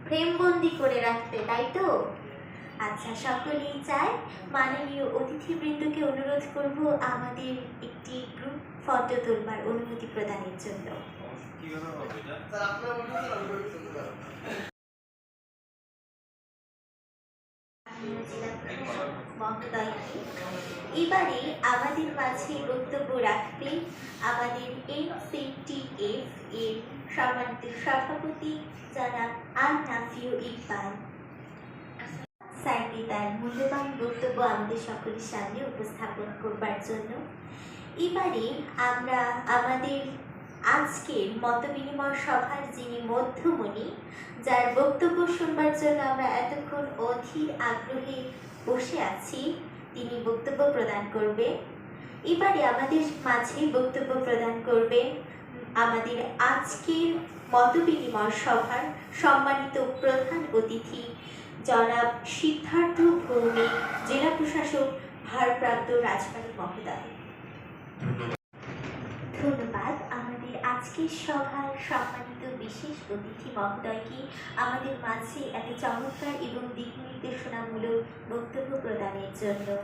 ফ্রেমবন্দি করে রাখতে, তাই তো? আচ্ছা, সকলেই চায়। মাননীয় অতিথিবৃন্দকে অনুরোধ করব আমাদের একটি গ্রুপ ফটো তোলবার অনুমতি প্রদানের জন্য। এবারে আমাদের মাঝে বক্তব্য রাখবেন আমাদের NCTF এর সম্মানিত সভাপতি জনাব আল-নাফিউ ইকবাল। স্যারকে তার মূল্যবান বক্তব্য আমাদের সকলের সামনে উপস্থাপন করবার জন্য এবারে আমরা আমাদের আজকের মতবিনিময় সভার যিনি মধ্যমণি, যার বক্তব্য শুনবার জন্য আমরা এতক্ষণ অধীর আগ্রহে বসে আছি, তিনি বক্তব্য প্রদান করবেন। এবারে আমাদের মাঝে বক্তব্য প্রদান করবেন আমাদের আজকের মতবিনিময় সভার সম্মানিত প্রধান অতিথি জনাব সিদ্ধার্থ ভৌমিক, জেলা প্রশাসক ভারপ্রাপ্ত রাজবাড়ী মহোদয়। ধন্যবাদ। আমাদের আজকের সভার সম্মানিত বিশেষ অতিথি মহোদয়কে আমাদের মাঝে এত চমৎকার এবং দিক নির্দেশনামূলক বক্তব্য প্রদানের জন্য।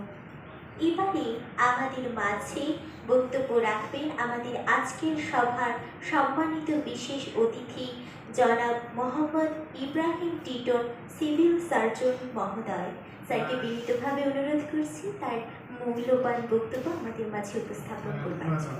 এবারে আমাদের মাঝে বক্তব্য রাখবেন আমাদের আজকের সভার সম্মানিত বিশেষ অতিথি জনাব মোহাম্মদ ইব্রাহিম টিটন, সিভিল সার্জন মহোদয়। স্যারকে বিনীতভাবে অনুরোধ করছি তার মূল্যবান বক্তব্য আমাদের মাঝে উপস্থাপন করবার জন্য।